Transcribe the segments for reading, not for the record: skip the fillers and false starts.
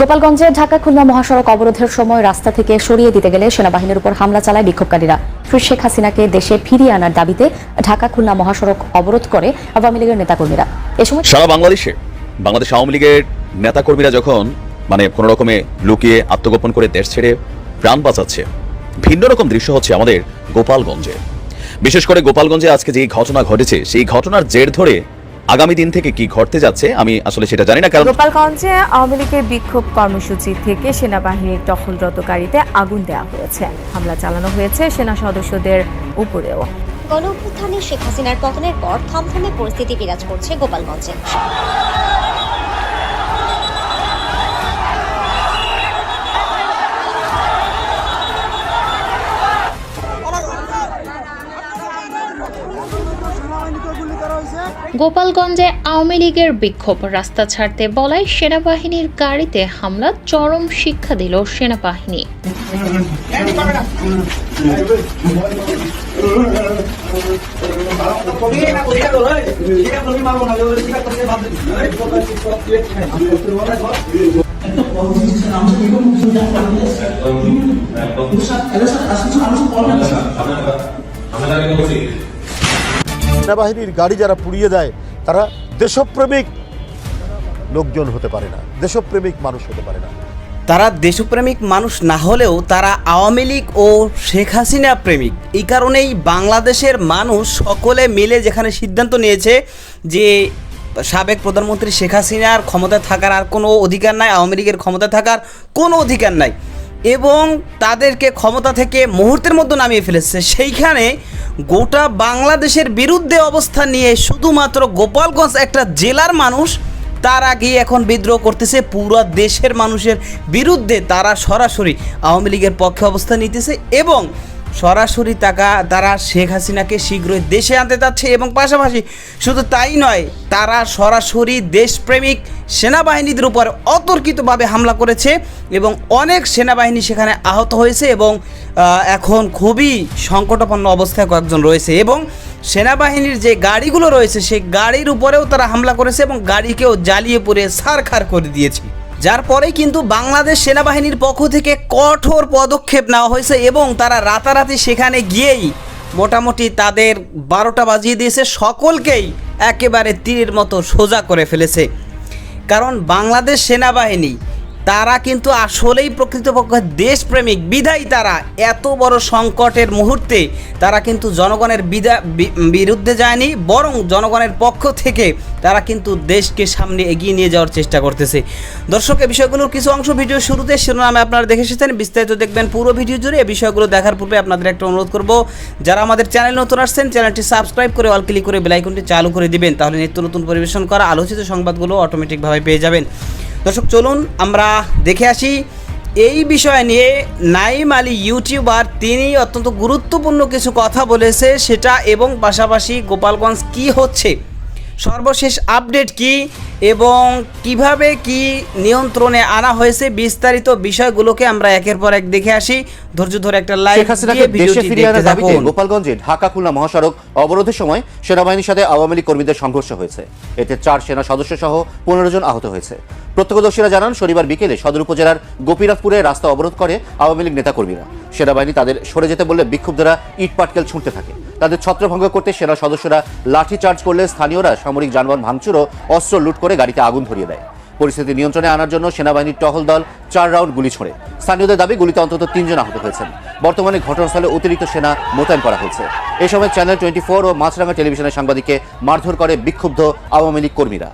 গোপালগঞ্জে ঢাকা খুলনা মহাসড়ক অবরোধের সময় রাস্তা থেকে সরিয়ে দিতে গেলে সেনাবাহিনীর উপর হামলা চালায় বিক্ষোভকারীরা। শেখ হাসিনাকে দেশে ফিরিয়ে আনার দাবিতে ঢাকা খুলনা মহাসড়ক অবরোধ করে আওয়ামী লীগের নেতাকর্মীরা। এ সময় সারা বাংলাদেশ আওয়ামী লীগের নেতাকর্মীরা যখন কোনো রকমে লুকিয়ে আত্মগোপন করে দেশ ছেড়ে প্রাণ বাঁচাচ্ছে, ভিন্ন রকম দৃশ্য হচ্ছে আমাদের গোপালগঞ্জে। বিশেষ করে গোপালগঞ্জে আজকে যে ঘটনা ঘটেছে, সেই ঘটনার জের ধরে আগামী দিন থেকে কি ঘটতে যাচ্ছে আমি আসলে সেটা জানি না। কারণ গোপালগঞ্জে আওয়ামী লীগের বিক্ষোভ কর্মসূচি থেকে সেনাবাহিনীর টহলরত গাড়িতে আগুন দেওয়া হয়েছে। হামলা চালানো হয়েছে সেনা সদস্যদের উপরেও। গণঅভ্যুত্থানে শেখ হাসিনার পতনের পর থমথমে পরিস্থিতি বিরাজ করছে গোপালগঞ্জে। গোপালগঞ্জে আওয়ামী লীগের বিক্ষোভ রাস্তা ছাড়তে বলায় সেনাবাহিনীর গাড়িতে হামলা, চরম শিক্ষা দিল সেনাবাহিনী। সেনাবাহিনীর গাড়ি যারা পুড়িয়ে দেয় তারা দেশপ্রেমিক লোকজন হতে পারে না, দেশপ্রেমিক মানুষ হতে পারে না। তারা দেশপ্রেমিক মানুষ না হলেও তারা আওয়ামী লীগ ও শেখ হাসিনা প্রেমিক। এই কারণেই বাংলাদেশের মানুষ সকলে মিলে যেখানে সিদ্ধান্ত নিয়েছে যে সাবেক প্রধানমন্ত্রী শেখ হাসিনার ক্ষমতায় থাকার আর কোনো অধিকার নাই, আওয়ামী লীগের ক্ষমতায় থাকার কোনো অধিকার নাই এবং তাদেরকে ক্ষমতা থেকে মুহূর্তের মধ্যে নামিয়ে ফেলেছে, সেইখানে গোটা বাংলাদেশের বিরুদ্ধে অবস্থান নিয়ে শুধুমাত্র গোপালগঞ্জ একটা জেলার মানুষ তারা গিয়ে এখন বিদ্রোহ করতেছে পুরো দেশের মানুষের বিরুদ্ধে। তারা সরাসরি আওয়ামী লীগের পক্ষে অবস্থান নিতেছে এবং সরাসরি তারা শেখ হাসিনাকে শীঘ্রই দেশে আনতে চাচ্ছে এবং পাশাপাশি শুধু তাই নয়, তারা সরাসরি দেশপ্রেমিক সেনাবাহিনীদের উপর অতর্কিতভাবে হামলা করেছে এবং অনেক সেনাবাহিনী সেখানে আহত হয়েছে এবং এখন খুবই সংকটাপন্ন অবস্থায় কয়েকজন রয়েছে এবং সেনাবাহিনীর যে গাড়িগুলো রয়েছে সেই গাড়ির উপরেও তারা হামলা করেছে এবং গাড়িকেও জ্বালিয়ে পুড়িয়ে ছারখার করে দিয়েছে, যার পরে কিন্তু বাংলাদেশ সেনাবাহিনীর পক্ষ থেকে কঠোর পদক্ষেপ নেওয়া হয়েছে এবং তারা রাতারাতি সেখানে গিয়েই মোটামুটি তাদের 12টা বাজিয়ে দিয়েছে, সকলকেই একেবারে তীরের মতো সোজা করে ফেলেছে। কারণ বাংলাদেশ সেনাবাহিনী তারা কিন্তু আসলেই প্রকৃতপক্ষে দেশপ্রেমিক, বিধায় তারা এত বড় সংকটের মুহূর্তে তারা কিন্তু জনগণের বিরুদ্ধে যায়নি, বরং জনগণের পক্ষ থেকে তারা কিন্তু দেশকে সামনে এগিয়ে নিয়ে যাওয়ার চেষ্টা করতেছে। দর্শক, এই বিষয়গুলোর কিছু অংশ ভিডিও শুরুতে শিরোনামে আপনারা দেখে এসেছেন, বিস্তারিত দেখবেন পুরো ভিডিও জুড়ে। এই বিষয়গুলো দেখার পূর্বে আপনাদের একটা অনুরোধ করব, যারা আমাদের চ্যানেল নতুন আসছেন চ্যানেলটি সাবস্ক্রাইব করে অল ক্লিক করে বেল আইকনটি চালু করে দিবেন, তাহলে নিত্য নতুন পরিবেশন করা আলোচিত সংবাদগুলো অটোমেটিকভাবে পেয়ে যাবেন। দর্শক, চলুন আমরা দেখে আসি এই বিষয় নিয়ে। নাইম আলী ইউটিউবার, তিনি অত্যন্ত গুরুত্বপূর্ণ কিছু কথা বলেছে সেটা এবং পাশাপাশি গোপালগঞ্জ কি হচ্ছে, সর্বশেষ আপডেট কি এবং কিভাবে কি নিয়ন্ত্রণে আনা হয়েছে, বিস্তারিত বিষয়গুলোকে আমরা একের পর এক দেখে আসি। ধৈর্য ধরে একটা লাইক দিয়ে ভিডিওটি দেখতে থাকুন। গোপালগঞ্জে ঢাকা খুলনা মহাসড়ক অবরোধের সময় সেনাবাহিনীর সাথে আওয়ামী লীগ কর্মীদের সংঘর্ষ হয়েছে। এতে 4 সেনা সদস্য সহ 15 জন আহত হয়েছে। প্রত্যক্ষদর্শীরা জানান, শনিবার বিকেলে সদর উপজেলার গোপীনাথপুরে রাস্তা অবরোধ করে আওয়ামী লীগ নেতাকর্মীরা। সেনাবাহিনী তাদের সরে যেতে বললে বিক্ষুব্ধরা ইট পাটকেল ছুঁড়তে থাকে। তাদের ছত্রভঙ্গ করতে সেনা সদস্যরা লাঠি চার্জ করলে স্থানীয়রা সামরিক যানবাহন ভাঙচুর ও অস্ত্র লুট করে গাড়িতে আগুন ধরিয়ে দেয়। পরিস্থিতি নিয়ন্ত্রণে আনার জন্য সেনাবাহিনীর টহল দল 4 রাউন্ড গুলি ছোড়ে। স্থানীয়দের দাবি, গুলিতে অন্তত 3 জন আহত হয়েছেন। বর্তমানে ঘটনাস্থলে অতিরিক্ত সেনা মোতায়েন করা হয়েছে। এই সময় চ্যানেল 24 ও মাছরাঙা টেলিভিশনের সাংবাদিককে মারধর করে বিক্ষুব্ধ আওয়ামী লীগ কর্মীরা।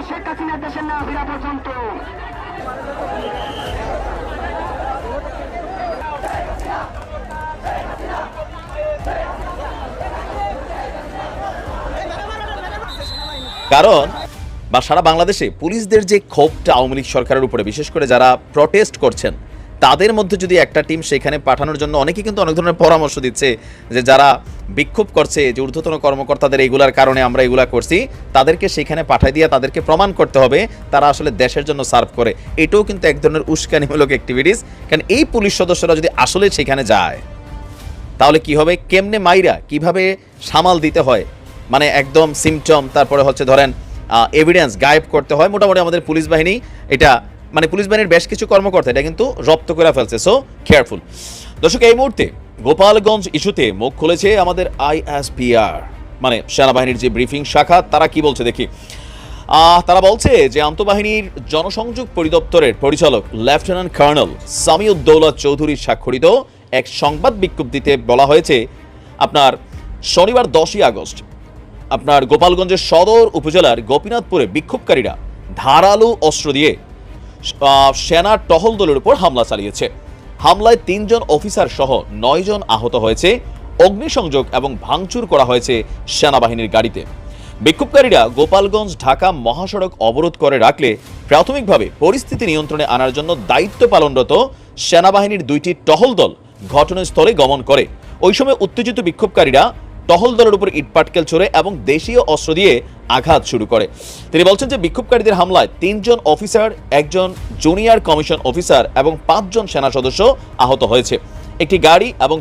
শেখ হাসিনা দেশের না ফেরা পর্যন্ত কারণ বা সারা বাংলাদেশে পুলিশদের যে ক্ষোভটা আওয়ামী লীগ সরকারের উপরে, বিশেষ করে যারা প্রটেস্ট করছেন তাদের মধ্যে যদি একটা টিম সেখানে পাঠানোর জন্য অনেকেই কিন্তু অনেক ধরনের পরামর্শ দিচ্ছে যে যারা বিক্ষোভ করছে, যে ঊর্ধ্বতন কর্মকর্তাদের এইগুলার কারণে আমরা এগুলা করছি, তাদেরকে সেখানে পাঠাই দিয়ে তাদেরকে প্রমাণ করতে হবে তারা আসলে দেশের জন্য সার্ভ করে। এটাও কিন্তু এক ধরনের উস্কানিমূলক অ্যাক্টিভিটিস। কারণ এই পুলিশ সদস্যরা যদি আসলে সেখানে যায় তাহলে কি হবে, কেমনে মাইরা কিভাবে সামাল দিতে হয়, মানে একদম সিমটম, তারপরে হচ্ছে ধরেন এভিডেন্স গায়েব করতে হয়, মোটামুটি আমাদের পুলিশ বাহিনী এটা, মানে পুলিশ বাহিনীর বেশ কিছু কর্মকর্তা এটা কিন্তু রপ্ত করে ফেলছে। So careful. দর্শক, এই মুহূর্তে গোপালগঞ্জ ইস্যুতে মুখ খুলেছে আমাদের আইএসপিআর, মানে সেনাবাহিনীর যে ব্রিফিং শাখা, তারা কি বলছে দেখি। তারা বলছে যে আন্তঃবাহিনীর জনসংযোগ পরিদপ্তরের পরিচালক লেফটেন্যান্ট কর্নেল সামিউদ্দৌলা চৌধুরী স্বাক্ষরিত এক সংবাদ বিজ্ঞপ্তিতে বলা হয়েছে আপনার শনিবার 10ই আগস্ট আপনার গোপালগঞ্জের সদর উপজেলার গোপীনাথপুরে বিক্ষোভকারীরা ধারালো অস্ত্র দিয়ে সেনা টহল দলের উপর হামলা চালিয়েছে। হামলায় 3 জন অফিসার সহ 9 জন আহত হয়েছে। অগ্নিসংযোগ এবং ভাঙচুর করা হয়েছে সেনাবাহিনীর গাড়িতে। বিক্ষোভকারীরা গোপালগঞ্জ ঢাকা মহাসড়ক অবরোধ করে রাখলে প্রাথমিকভাবে পরিস্থিতি নিয়ন্ত্রণে আনার জন্য দায়িত্ব পালনরত সেনাবাহিনীর 2টি টহল দল ঘটনাস্থলে গমন করে। ওই সময় উত্তেজিত বিক্ষোভকারীরা টহল দলের উপর ইটপাটকেল ছোড়ে এবং দেশীয় অস্ত্র দিয়ে আঘাত শুরু করে। তিনি বলছেন যে বিক্ষোভকারীদের হামলায় 3 জন অফিসার, 1 জন জুনিয়র কমিশন অফিসার এবং 5 জন সেনা সদস্য আহত হয়েছে। একটি গাড়ি এবং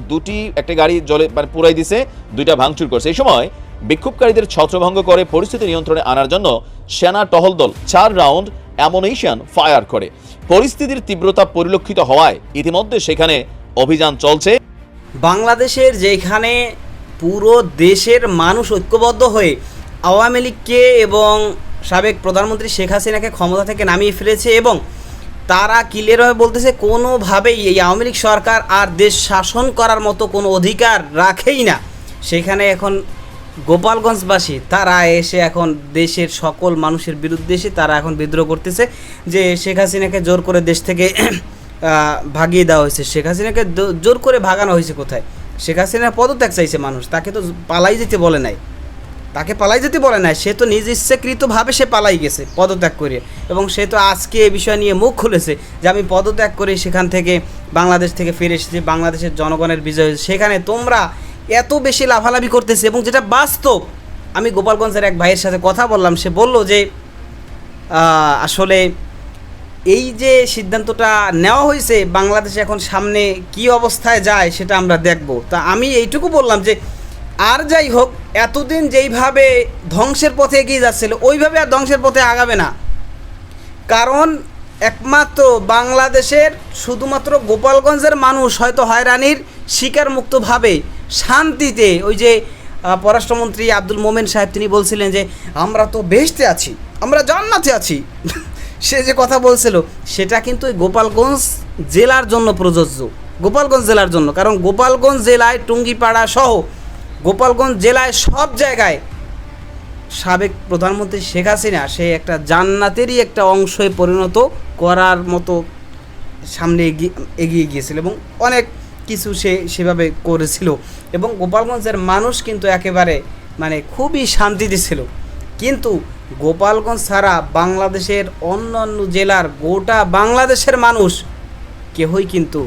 একটা গাড়ি জলে পুরাই দিছে, 2টা ভাঙচুর করছে। এই সময় বিক্ষোভকারীদের ছত্রভঙ্গ করে পরিস্থিতি নিয়ন্ত্রণে আনার জন্য সেনা টহল দল 4 রাউন্ড অ্যামুনিশন ফায়ার করে। পরিস্থিতির তীব্রতা পরিলক্ষিত হওয়ায় ইতিমধ্যে সেখানে অভিযান চলছে। বাংলাদেশের যেখানে পুরো দেশের মানুষ ঐক্যবদ্ধ হয়ে আওয়ামী লীগকে এবং সাবেক প্রধানমন্ত্রী শেখ হাসিনাকে ক্ষমতা থেকে নামিয়ে ফেলেছে এবং তারা ক্লিয়ারভাবে বলতেছে কোনোভাবেই এই আওয়ামী লীগ সরকার আর দেশ শাসন করার মতো কোনো অধিকার রাখেই না, সেখানে এখন গোপালগঞ্জবাসী তারা এসে এখন দেশের সকল মানুষের বিরুদ্ধে এসে তারা এখন বিদ্রোহ করতেছে যে শেখ হাসিনাকে জোর করে দেশ থেকে ভাগিয়ে দেওয়া হয়েছে। শেখ হাসিনাকে জোর করে ভাগানো হয়েছে কোথায়? শেখ হাসিনার পদত্যাগ চাইছে মানুষ, তাকে তো পালাই যেতে বলে নাই, সে তো নিজ ইচ্ছাকৃতভাবে সে পালাই গেছে পদত্যাগ করে, এবং সে তো আজকে এই বিষয় নিয়ে মুখ খুলেছে যে আমি পদত্যাগ করে সেখান থেকে বাংলাদেশ থেকে ফিরে এসেছি, বাংলাদেশের জনগণের বিজয় হয়েছে। সেখানে তোমরা এত বেশি লাফালাফি করতেছে এবং যেটা বাস্তব। আমি গোপালগঞ্জের এক ভাইয়ের সাথে কথা বললাম, সে বলল যে আসলে এই যে সিদ্ধান্তটা নেওয়া হয়েছে বাংলাদেশে এখন সামনে কি অবস্থায় যায় সেটা আমরা দেখব। তা আমি এইটুকু বললাম যে আর যাই হোক, এতদিন যেইভাবে ধ্বংসের পথে এগিয়ে যাচ্ছিল ওইভাবে আর ধ্বংসের পথে আগাবে না, কারণ একমাত্র বাংলাদেশের শুধুমাত্র গোপালগঞ্জের মানুষ হয়তো হয়রানির শিকার মুক্তভাবে শান্তিতে, ওই যে পররাষ্ট্রমন্ত্রী আব্দুল মোমেন সাহেব তিনি বলছিলেন যে আমরা তো বেহেশতে আছি, আমরা জান্নাতে আছি, সে যে কথা বলছিল সেটা কিন্তু গোপালগঞ্জ জেলার জন্য প্রযোজ্য, গোপালগঞ্জ জেলার জন্য। কারণ গোপালগঞ্জ জেলায় টুঙ্গিপাড়া সহ গোপালগঞ্জ জেলায় সব জায়গায় সাবেক প্রধানমন্ত্রী শেখ হাসিনা সে একটা জান্নাতেরই একটা অংশে পরিণত করার মতো সামনে এগিয়ে গিয়েছিল এবং অনেক কিছু সে সেভাবে করেছিল এবং গোপালগঞ্জের মানুষ কিন্তু একেবারে মানে খুবই শান্তিতে ছিল। কিন্তু গোপালগঞ্জ ছাড়া বাংলাদেশের অন্যান্য জেলার গোটা বাংলাদেশের মানুষ কেহই কিন্তু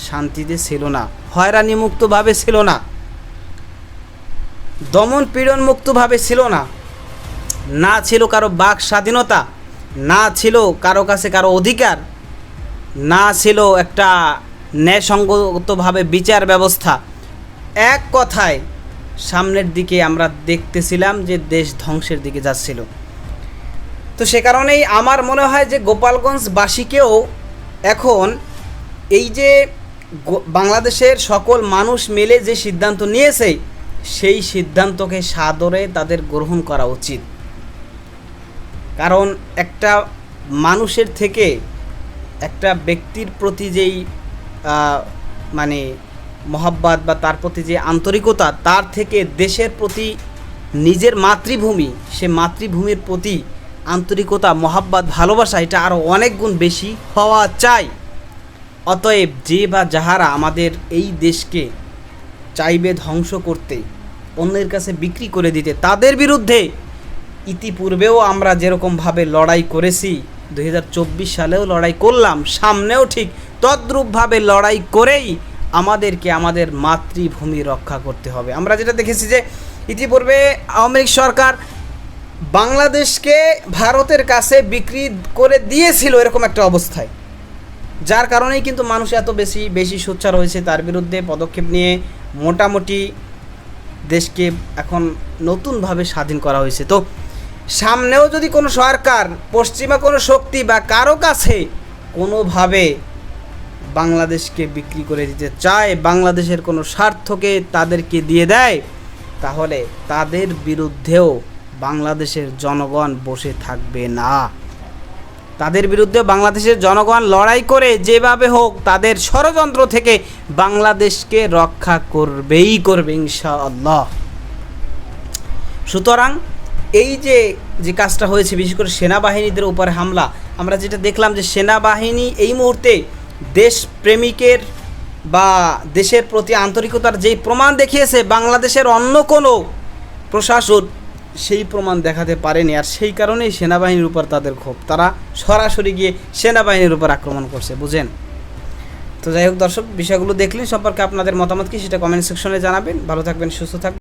শান্তিতে ছিল না, হয়রানি মুক্তভাবে ছিল না, দমন পীড়ন মুক্তভাবে ছিল না, না ছিল কারো বাক স্বাধীনতা, না ছিল কারো কাছে কারো অধিকার, না ছিল একটা ন্যায়সঙ্গতভাবে বিচার ব্যবস্থা। এক কথায় সামনের দিকে আমরা দেখতেছিলাম যে দেশ ধ্বংসের দিকে যাচ্ছিল। তো সে কারণেই আমার মনে হয় যে গোপালগঞ্জবাসীকেও এখন এই যে বাংলাদেশের সকল মানুষ মিলে যে সিদ্ধান্ত নিয়েছে সেই সিদ্ধান্তকে সাদরে তাদের গ্রহণ করা উচিত। কারণ একটা মানুষের থেকে একটা ব্যক্তির প্রতি যেই মানে মহাব্বত বা তার প্রতি যে আন্তরিকতা, তার থেকে দেশের প্রতি নিজের মাতৃভূমি, সে মাতৃভূমির প্রতি আন্তরিকতা, মহাব্বত, ভালোবাসা এটা আরও অনেক গুণ বেশি হওয়া চাই। অতএব যে বা যাহারা আমাদের এই দেশকে চাইবে ধ্বংস করতে, অন্যের কাছে বিক্রি করে দিতে, তাদের বিরুদ্ধে ইতিপূর্বেও আমরা যেরকমভাবে লড়াই করেছি, 2024 সালেও লড়াই করলাম, সামনেও ঠিক তদ্রূপভাবে লড়াই করেই আমাদেরকে আমাদের মাতৃভূমি রক্ষা করতে হবে। আমরা যেটা দেখেছি যে ইতিপূর্বে আওয়ামী লীগ সরকার বাংলাদেশকে ভারতের কাছে বিক্রি করে দিয়েছিল এরকম একটা অবস্থায়, যার কারণেই কিন্তু মানুষ এত বেশি সোচ্চার হয়েছে, তার বিরুদ্ধে পদক্ষেপ নিয়ে মোটামুটি দেশকে এখন নতুনভাবে স্বাধীন করা হয়েছে। তো সামনেও যদি কোনো সরকার, পশ্চিমা কোনো শক্তি বা কারো কাছে কোনোভাবে বাংলাদেশকে বিক্রি করে দিতে চায়, বাংলাদেশের কোনো স্বার্থকে তাদেরকে দিয়ে দেয়, তাহলে তাদের বিরুদ্ধেও বাংলাদেশের জনগণ বসে থাকবে না। তাদের বিরুদ্ধে বাংলাদেশের জনগণ লড়াই করে যেভাবে হোক তাদের ষড়যন্ত্র থেকে বাংলাদেশকে রক্ষা করবেই করবে ইনশাআল্লাহ। সুতরাং এই যে কাজটা হয়েছে, বিশেষ করে সেনাবাহিনীদের উপরে হামলা, আমরা যেটা দেখলাম যে সেনাবাহিনী এই মুহূর্তে দেশপ্রেমিকের বা দেশের প্রতি আন্তরিকতার যেই প্রমাণ দেখিয়েছে, বাংলাদেশের অন্য কোনো প্রশাসন সেই প্রমাণ দেখাতে পারেনি। আর সেই কারণেই সেনাবাহিনীর উপর তাদের ক্ষোভ, তারা সরাসরি গিয়ে সেনাবাহিনীর উপর আক্রমণ করছে, বুঝেন। তো যাই হোক দর্শক, বিষয়গুলো দেখলেন, সম্পর্কে আপনাদের মতামত কি সেটা কমেন্ট সেকশনে জানাবেন। ভালো থাকবেন, সুস্থ থাকবেন।